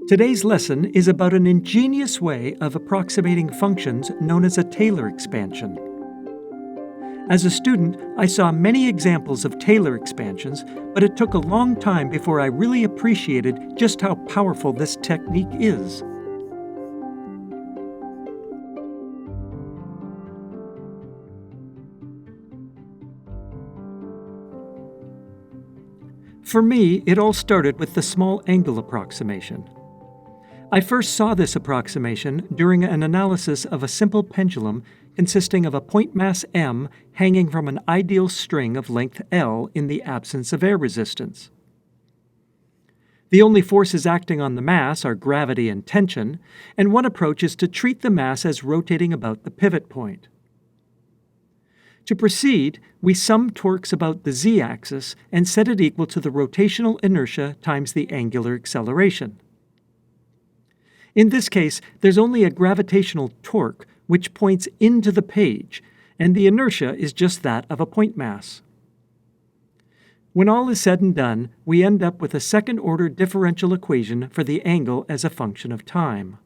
Today's lesson is about an ingenious way of approximating functions known as a Taylor expansion. As a student, I saw many examples of Taylor expansions, but it took a long time before I really appreciated just how powerful this technique is. For me, it all started with the small angle approximation. I first saw this approximation during an analysis of a simple pendulum consisting of a point mass m hanging from an ideal string of length L in the absence of air resistance. The only forces acting on the mass are gravity and tension, and one approach is to treat the mass as rotating about the pivot point. To proceed, we sum torques about the z-axis and set it equal to the rotational inertia times the angular acceleration. In this case, there's only a gravitational torque which points into the page, and the inertia is just that of a point mass. When all is said and done, we end up with a second-order differential equation for the angle as a function of time.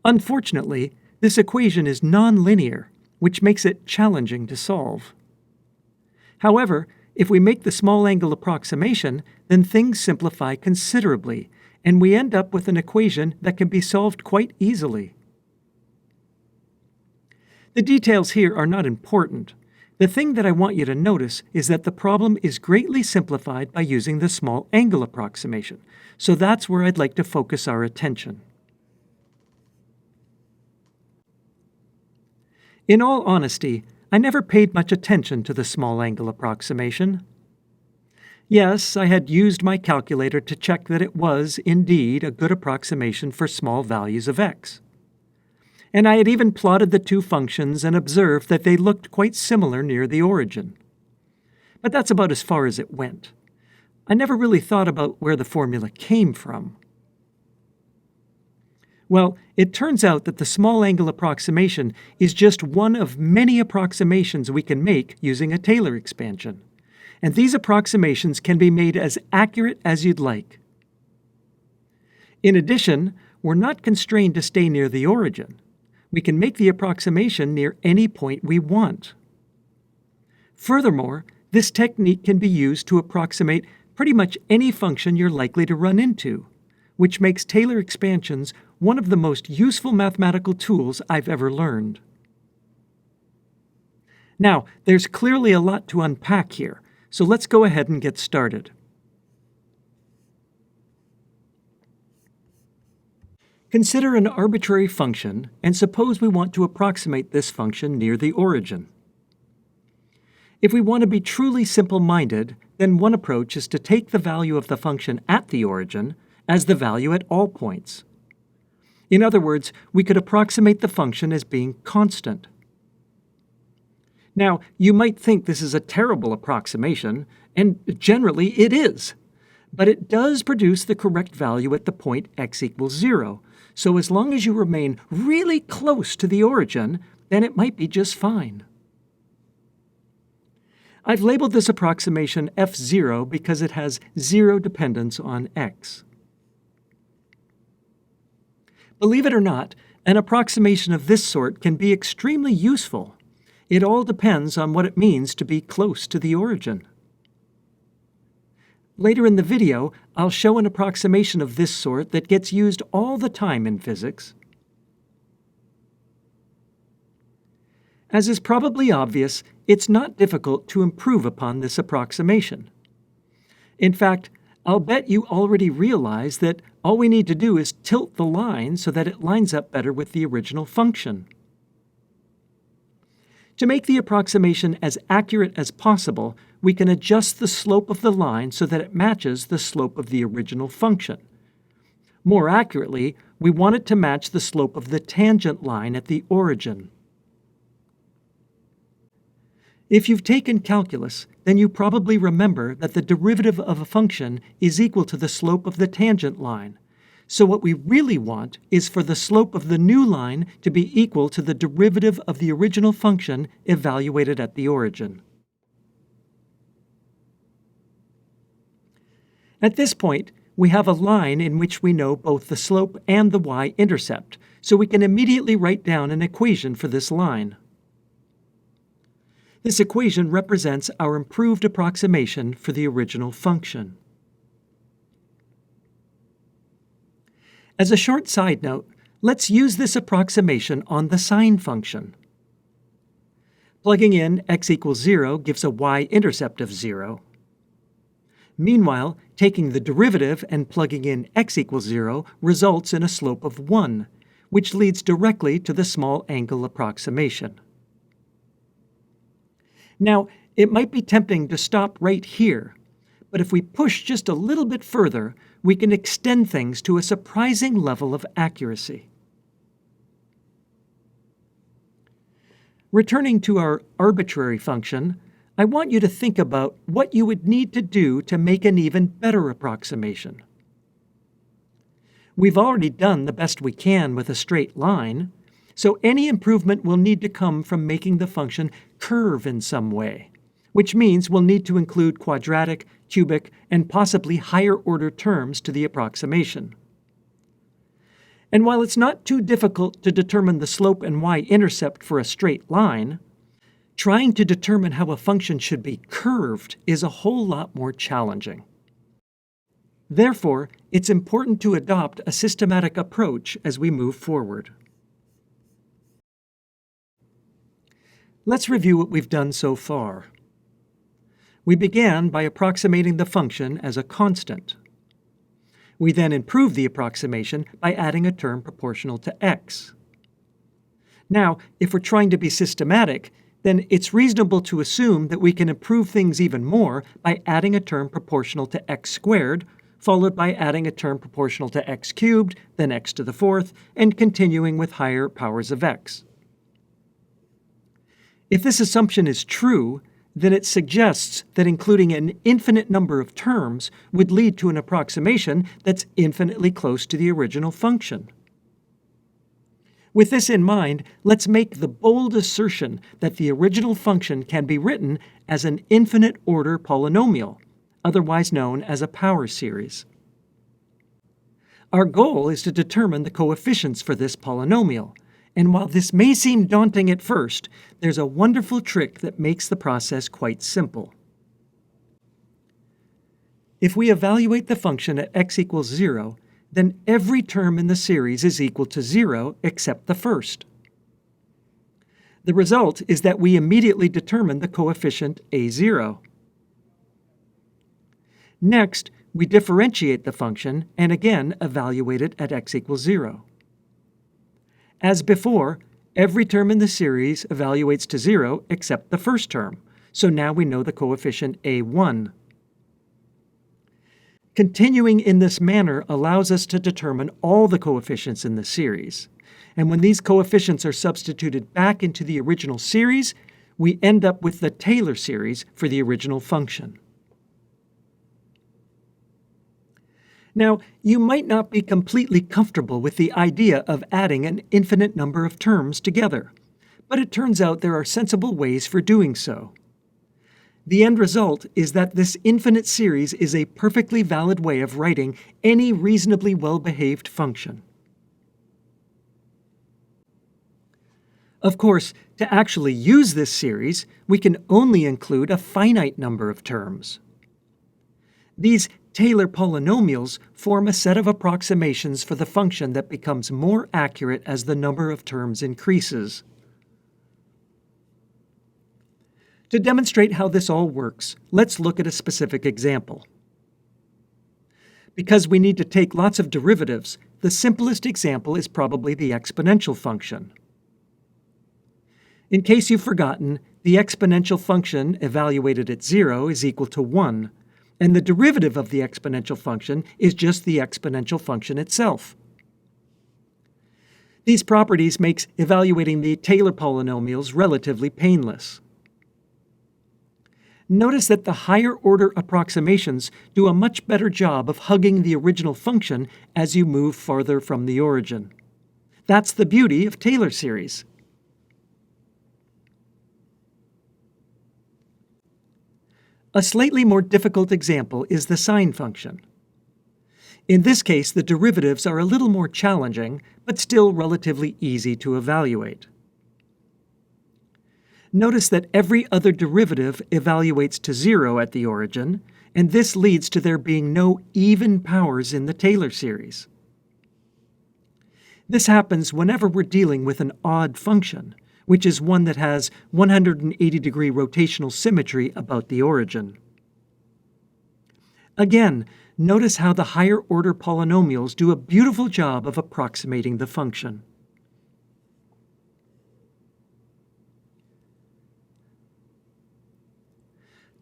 Unfortunately, this equation is nonlinear, which makes it challenging to solve. However, if we make the small angle approximation, then things simplify considerably, and we end up with an equation that can be solved quite easily. The details here are not important. The thing that I want you to notice is that the problem is greatly simplified by using the small angle approximation, so that's where I'd like to focus our attention. In all honesty, I never paid much attention to the small angle approximation. Yes, I had used my calculator to check that it was, indeed, a good approximation for small values of x. And I had even plotted the two functions and observed that they looked quite similar near the origin. But that's about as far as it went. I never really thought about where the formula came from. Well, it turns out that the small angle approximation is just one of many approximations we can make using a Taylor expansion. And these approximations can be made as accurate as you'd like. In addition, we're not constrained to stay near the origin. We can make the approximation near any point we want. Furthermore, this technique can be used to approximate pretty much any function you're likely to run into, which makes Taylor expansions one of the most useful mathematical tools I've ever learned. Now, there's clearly a lot to unpack here, so let's go ahead and get started. Consider an arbitrary function, and suppose we want to approximate this function near the origin. If we want to be truly simple-minded, then one approach is to take the value of the function at the origin as the value at all points. In other words, we could approximate the function as being constant. Now, you might think this is a terrible approximation, and generally it is. But it does produce the correct value at the point x equals 0. So as long as you remain really close to the origin, then it might be just fine. I've labeled this approximation f0 because it has zero dependence on x. Believe it or not, an approximation of this sort can be extremely useful. It all depends on what it means to be close to the origin. Later in the video, I'll show an approximation of this sort that gets used all the time in physics. As is probably obvious, it's not difficult to improve upon this approximation. In fact, I'll bet you already realize that all we need to do is tilt the line so that it lines up better with the original function. To make the approximation as accurate as possible, we can adjust the slope of the line so that it matches the slope of the original function. More accurately, we want it to match the slope of the tangent line at the origin. If you've taken calculus, then you probably remember that the derivative of a function is equal to the slope of the tangent line. So what we really want is for the slope of the new line to be equal to the derivative of the original function evaluated at the origin. At this point, we have a line in which we know both the slope and the y-intercept, so we can immediately write down an equation for this line. This equation represents our improved approximation for the original function. As a short side note, let's use this approximation on the sine function. Plugging in x equals 0 gives a y-intercept of 0. Meanwhile, taking the derivative and plugging in x equals 0 results in a slope of 1, which leads directly to the small angle approximation. Now, it might be tempting to stop right here, but if we push just a little bit further, we can extend things to a surprising level of accuracy. Returning to our arbitrary function, I want you to think about what you would need to do to make an even better approximation. We've already done the best we can with a straight line, so any improvement will need to come from making the function curve in some way, which means we'll need to include quadratic, cubic, and possibly higher-order terms to the approximation. And while it's not too difficult to determine the slope and y-intercept for a straight line, trying to determine how a function should be curved is a whole lot more challenging. Therefore, it's important to adopt a systematic approach as we move forward. Let's review what we've done so far. We began by approximating the function as a constant. We then improved the approximation by adding a term proportional to x. Now, if we're trying to be systematic, then it's reasonable to assume that we can improve things even more by adding a term proportional to x squared, followed by adding a term proportional to x cubed, then x to the fourth, and continuing with higher powers of x. If this assumption is true, then it suggests that including an infinite number of terms would lead to an approximation that's infinitely close to the original function. With this in mind, let's make the bold assertion that the original function can be written as an infinite-order polynomial, otherwise known as a power series. Our goal is to determine the coefficients for this polynomial, and while this may seem daunting at first, there's a wonderful trick that makes the process quite simple. If we evaluate the function at x equals 0, then every term in the series is equal to 0 except the first. The result is that we immediately determine the coefficient a0. Next, we differentiate the function and again evaluate it at x equals 0. As before, every term in the series evaluates to 0 except the first term, so now we know the coefficient a1. Continuing in this manner allows us to determine all the coefficients in the series, and when these coefficients are substituted back into the original series, we end up with the Taylor series for the original function. Now, you might not be completely comfortable with the idea of adding an infinite number of terms together, but it turns out there are sensible ways for doing so. The end result is that this infinite series is a perfectly valid way of writing any reasonably well-behaved function. Of course, to actually use this series, we can only include a finite number of terms. These Taylor polynomials form a set of approximations for the function that becomes more accurate as the number of terms increases. To demonstrate how this all works, let's look at a specific example. Because we need to take lots of derivatives, the simplest example is probably the exponential function. In case you've forgotten, the exponential function evaluated at 0 is equal to 1, and the derivative of the exponential function is just the exponential function itself. These properties make evaluating the Taylor polynomials relatively painless. Notice that the higher-order approximations do a much better job of hugging the original function as you move farther from the origin. That's the beauty of Taylor series. A slightly more difficult example is the sine function. In this case, the derivatives are a little more challenging, but still relatively easy to evaluate. Notice that every other derivative evaluates to 0 at the origin, and this leads to there being no even powers in the Taylor series. This happens whenever we're dealing with an odd function, which is one that has 180-degree rotational symmetry about the origin. Again, notice how the higher-order polynomials do a beautiful job of approximating the function.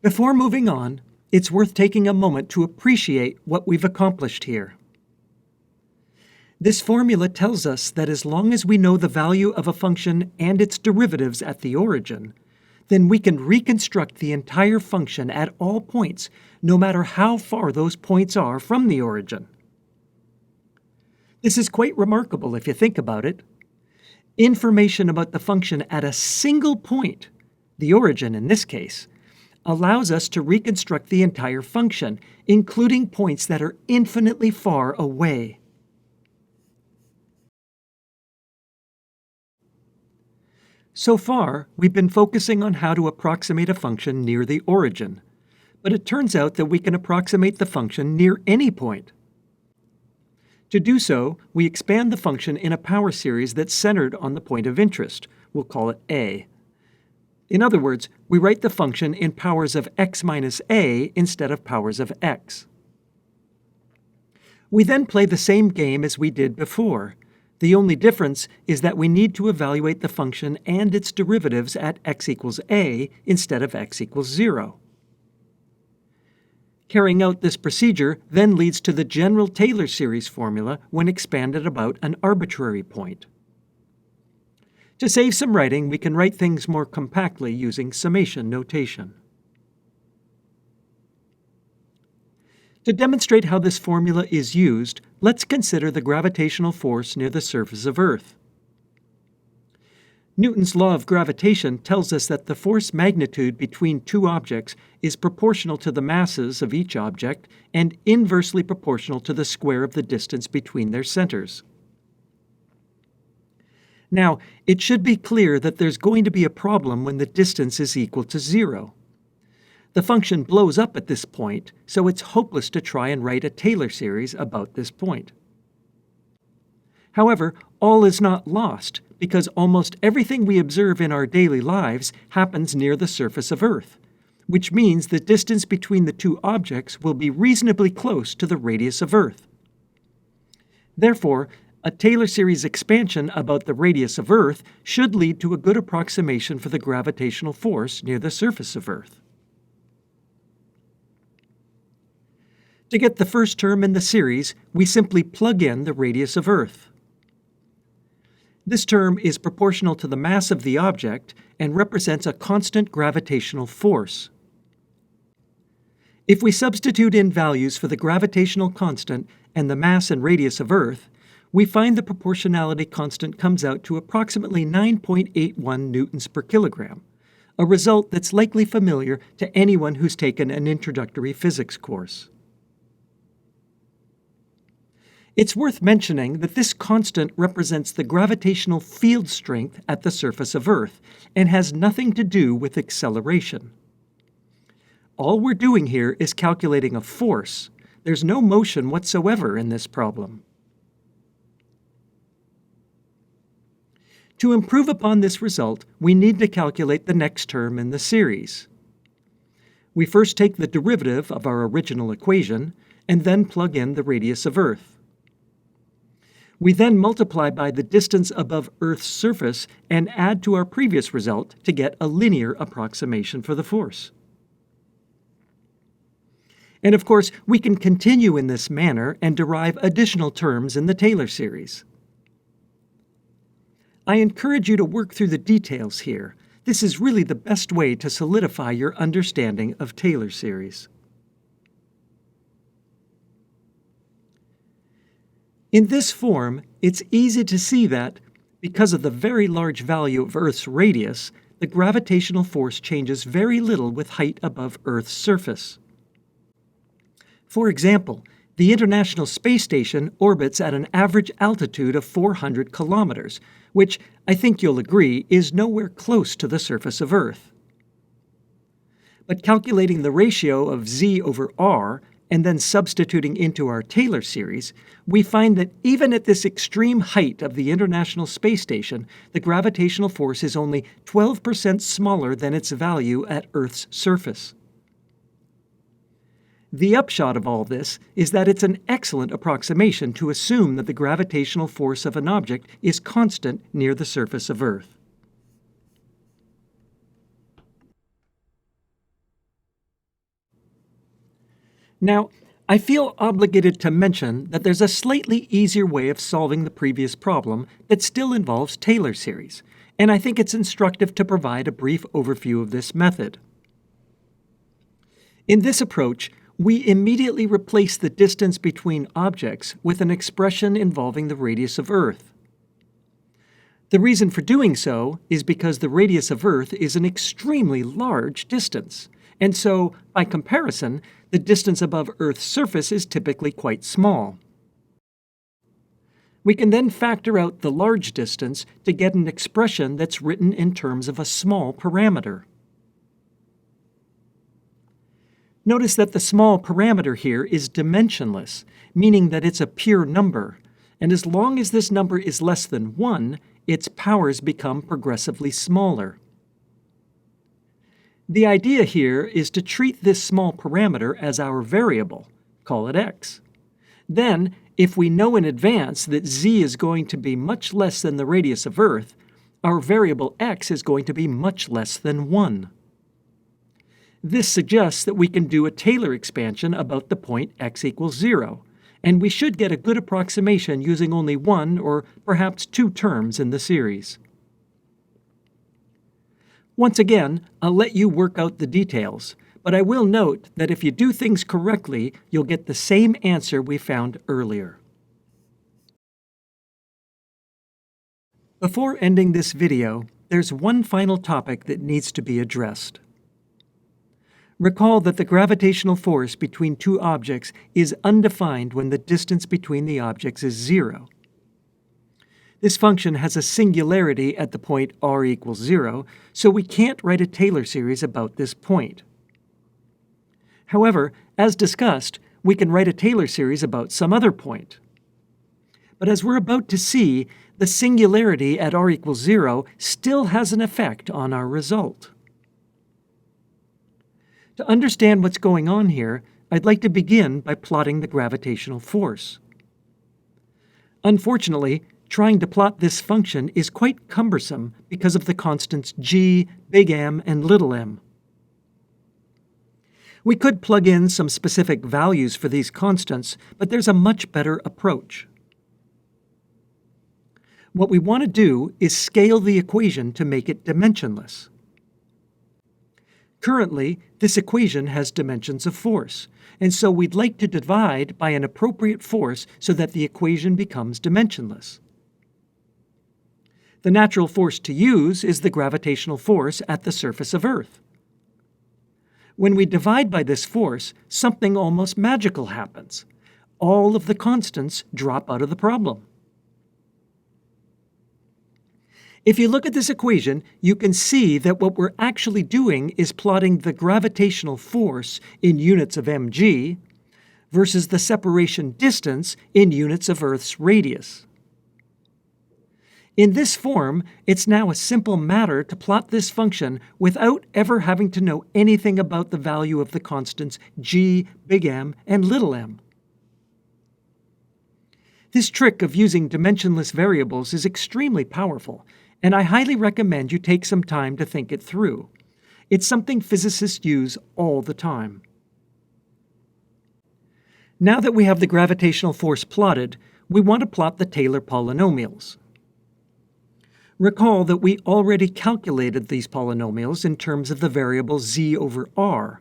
Before moving on, it's worth taking a moment to appreciate what we've accomplished here. This formula tells us that as long as we know the value of a function and its derivatives at the origin, then we can reconstruct the entire function at all points, no matter how far those points are from the origin. This is quite remarkable if you think about it. Information about the function at a single point, the origin in this case, allows us to reconstruct the entire function, including points that are infinitely far away. So far, we've been focusing on how to approximate a function near the origin, but it turns out that we can approximate the function near any point. To do so, we expand the function in a power series that's centered on the point of interest. We'll call it a. In other words, we write the function in powers of x minus a instead of powers of x. We then play the same game as we did before. The only difference is that we need to evaluate the function and its derivatives at x equals a instead of x equals 0. Carrying out this procedure then leads to the general Taylor series formula when expanded about an arbitrary point. To save some writing, we can write things more compactly using summation notation. To demonstrate how this formula is used, let's consider the gravitational force near the surface of Earth. Newton's law of gravitation tells us that the force magnitude between two objects is proportional to the masses of each object and inversely proportional to the square of the distance between their centers. Now, it should be clear that there's going to be a problem when the distance is equal to 0. The function blows up at this point, so it's hopeless to try and write a Taylor series about this point. However, all is not lost, because almost everything we observe in our daily lives happens near the surface of Earth, which means the distance between the two objects will be reasonably close to the radius of Earth. Therefore, a Taylor series expansion about the radius of Earth should lead to a good approximation for the gravitational force near the surface of Earth. To get the first term in the series, we simply plug in the radius of Earth. This term is proportional to the mass of the object and represents a constant gravitational force. If we substitute in values for the gravitational constant and the mass and radius of Earth, we find the proportionality constant comes out to approximately 9.81 newtons per kilogram, a result that's likely familiar to anyone who's taken an introductory physics course. It's worth mentioning that this constant represents the gravitational field strength at the surface of Earth and has nothing to do with acceleration. All we're doing here is calculating a force. There's no motion whatsoever in this problem. To improve upon this result, we need to calculate the next term in the series. We first take the derivative of our original equation and then plug in the radius of Earth. We then multiply by the distance above Earth's surface and add to our previous result to get a linear approximation for the force. And of course, we can continue in this manner and derive additional terms in the Taylor series. I encourage you to work through the details here. This is really the best way to solidify your understanding of Taylor series. In this form, it's easy to see that, because of the very large value of Earth's radius, the gravitational force changes very little with height above Earth's surface. For example, the International Space Station orbits at an average altitude of 400 kilometers, which, I think you'll agree, is nowhere close to the surface of Earth. But calculating the ratio of z over r and then substituting into our Taylor series, we find that even at this extreme height of the International Space Station, the gravitational force is only 12% smaller than its value at Earth's surface. The upshot of all this is that it's an excellent approximation to assume that the gravitational force of an object is constant near the surface of Earth. Now, I feel obligated to mention that there's a slightly easier way of solving the previous problem that still involves Taylor series, and I think it's instructive to provide a brief overview of this method. In this approach, we immediately replace the distance between objects with an expression involving the radius of Earth. The reason for doing so is because the radius of Earth is an extremely large distance, and so, by comparison, the distance above Earth's surface is typically quite small. We can then factor out the large distance to get an expression that's written in terms of a small parameter. Notice that the small parameter here is dimensionless, meaning that it's a pure number, and as long as this number is less than 1, its powers become progressively smaller. The idea here is to treat this small parameter as our variable, call it x. Then, if we know in advance that z is going to be much less than the radius of Earth, our variable x is going to be much less than 1. This suggests that we can do a Taylor expansion about the point x equals 0, and we should get a good approximation using only one or perhaps two terms in the series. Once again, I'll let you work out the details, but I will note that if you do things correctly, you'll get the same answer we found earlier. Before ending this video, there's one final topic that needs to be addressed. Recall that the gravitational force between two objects is undefined when the distance between the objects is 0. This function has a singularity at the point r equals 0, so we can't write a Taylor series about this point. However, as discussed, we can write a Taylor series about some other point. But as we're about to see, the singularity at r equals 0 still has an effect on our result. To understand what's going on here, I'd like to begin by plotting the gravitational force. Unfortunately, trying to plot this function is quite cumbersome because of the constants g, big M, and little m. We could plug in some specific values for these constants, but there's a much better approach. What we want to do is scale the equation to make it dimensionless. Currently, this equation has dimensions of force, and so we'd like to divide by an appropriate force so that the equation becomes dimensionless. The natural force to use is the gravitational force at the surface of Earth. When we divide by this force, something almost magical happens. All of the constants drop out of the problem. If you look at this equation, you can see that what we're actually doing is plotting the gravitational force in units of mg versus the separation distance in units of Earth's radius. In this form, it's now a simple matter to plot this function without ever having to know anything about the value of the constants g, big M, and little m. This trick of using dimensionless variables is extremely powerful, and I highly recommend you take some time to think it through. It's something physicists use all the time. Now that we have the gravitational force plotted, we want to plot the Taylor polynomials. Recall that we already calculated these polynomials in terms of the variable z over r,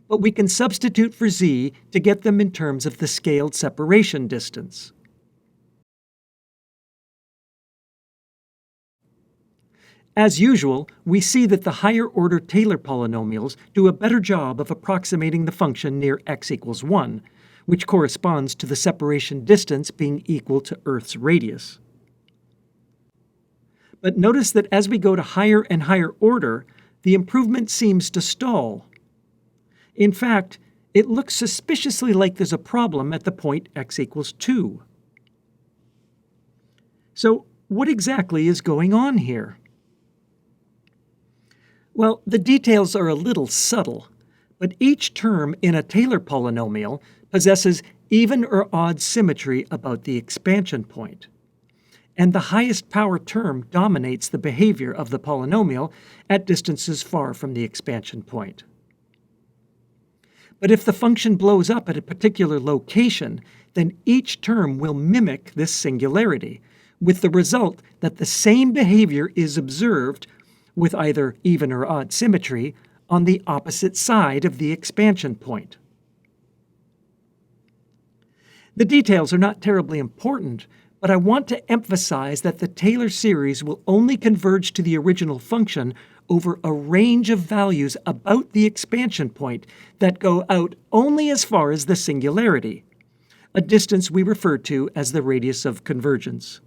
but we can substitute for z to get them in terms of the scaled separation distance. As usual, we see that the higher-order Taylor polynomials do a better job of approximating the function near x equals 1, which corresponds to the separation distance being equal to Earth's radius. But notice that as we go to higher and higher order, the improvement seems to stall. In fact, it looks suspiciously like there's a problem at the point x equals 2. So, what exactly is going on here? Well, the details are a little subtle, but each term in a Taylor polynomial possesses even or odd symmetry about the expansion point. And the highest power term dominates the behavior of the polynomial at distances far from the expansion point. But if the function blows up at a particular location, then each term will mimic this singularity, with the result that the same behavior is observed with either even or odd symmetry on the opposite side of the expansion point. The details are not terribly important, but I want to emphasize that the Taylor series will only converge to the original function over a range of values about the expansion point that go out only as far as the singularity, a distance we refer to as the radius of convergence.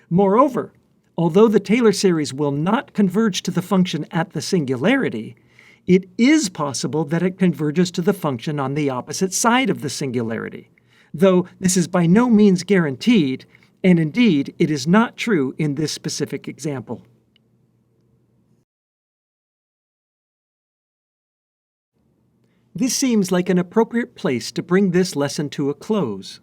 Moreover, although the Taylor series will not converge to the function at the singularity, it is possible that it converges to the function on the opposite side of the singularity, though this is by no means guaranteed, and indeed it is not true in this specific example. This seems like an appropriate place to bring this lesson to a close.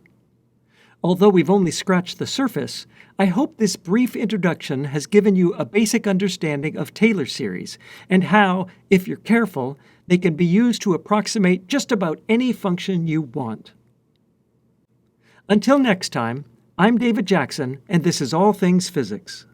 Although we've only scratched the surface, I hope this brief introduction has given you a basic understanding of Taylor series and how, if you're careful, they can be used to approximate just about any function you want. Until next time, I'm David Jackson, and this is All Things Physics.